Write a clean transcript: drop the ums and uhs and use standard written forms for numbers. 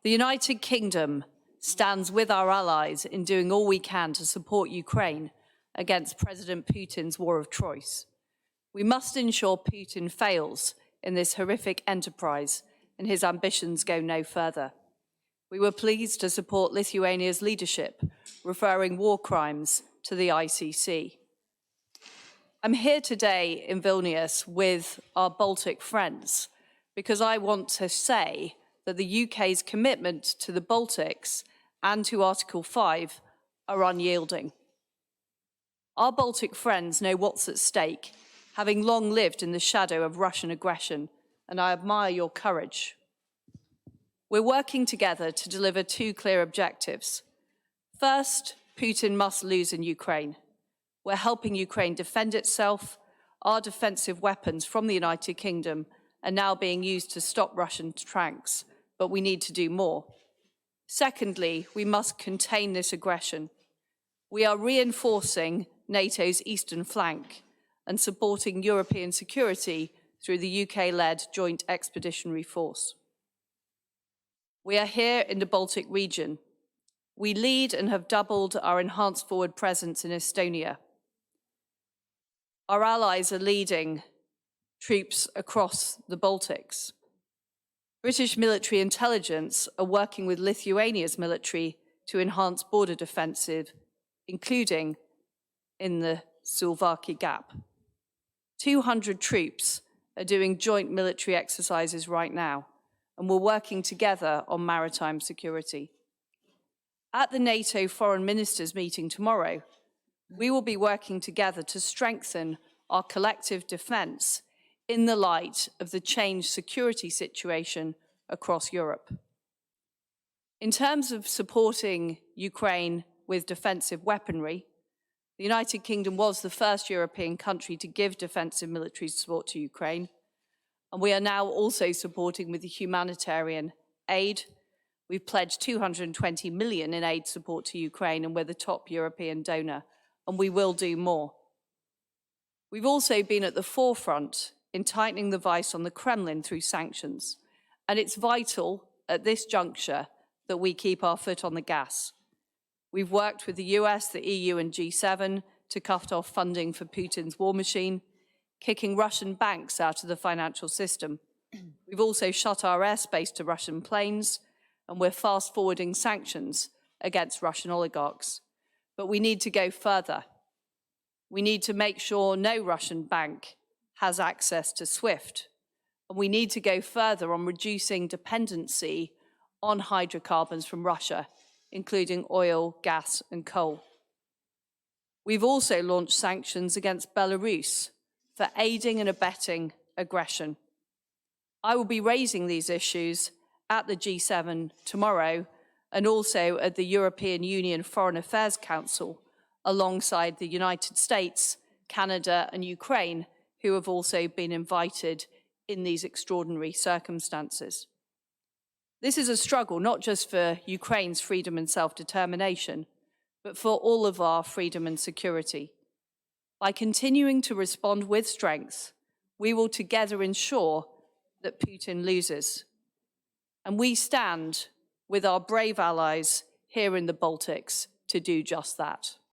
The United Kingdom stands with our allies in doing all we can to support Ukraine against President Putin's war of choice. We must ensure Putin fails in this horrific enterprise and his ambitions go no further. We were pleased to support Lithuania's leadership, referring war crimes to the ICC. I'm here today in Vilnius with our Baltic friends because I want to say that the UK's commitment to the Baltics and to Article 5 are unyielding. Our Baltic friends know what's at stake, having long lived in the shadow of Russian aggression, and I admire your courage. We're working together to deliver two clear objectives. First, Putin must lose in Ukraine. We're helping Ukraine defend itself. Our defensive weapons from the United Kingdom are now being used to stop Russian tanks, but we need to do more. Secondly, we must contain this aggression. We are reinforcing NATO's eastern flank and supporting European security through the UK-led Joint Expeditionary Force. We are here in the Baltic region. We lead and have doubled our enhanced forward presence in Estonia. Our allies are leading troops across the Baltics. British military intelligence are working with Lithuania's military to enhance border defensive, including in the Suwałki Gap. 200 troops are doing joint military exercises right now, and we're working together on maritime security. At the NATO Foreign Ministers meeting tomorrow, we will be working together to strengthen our collective defence in the light of the changed security situation across Europe. In terms of supporting Ukraine with defensive weaponry, the United Kingdom was the first European country to give defensive military support to Ukraine, and we are now also supporting with the humanitarian aid. We've pledged 220 million in aid support to Ukraine, and we're the top European donor, and we will do more. We've also been at the forefront in tightening the vice on the Kremlin through sanctions, and it's vital at this juncture that we keep our foot on the gas. We've worked with the US, the EU and G7 to cut off funding for Putin's war machine, kicking Russian banks out of the financial system. We've also shut our airspace to Russian planes, and we're fast-forwarding sanctions against Russian oligarchs. But we need to go further. We need to make sure no Russian bank has access to SWIFT. And we need to go further on reducing dependency on hydrocarbons from Russia, including oil, gas, and coal. We've also launched sanctions against Belarus for aiding and abetting aggression. I will be raising these issues at the G7 tomorrow and also at the European Union Foreign Affairs Council alongside the United States, Canada and Ukraine, who have also been invited in these extraordinary circumstances. This is a struggle not just for Ukraine's freedom and self-determination, but for all of our freedom and security. By continuing to respond with strength, we will together ensure that Putin loses. And we stand with our brave allies here in the Baltics to do just that.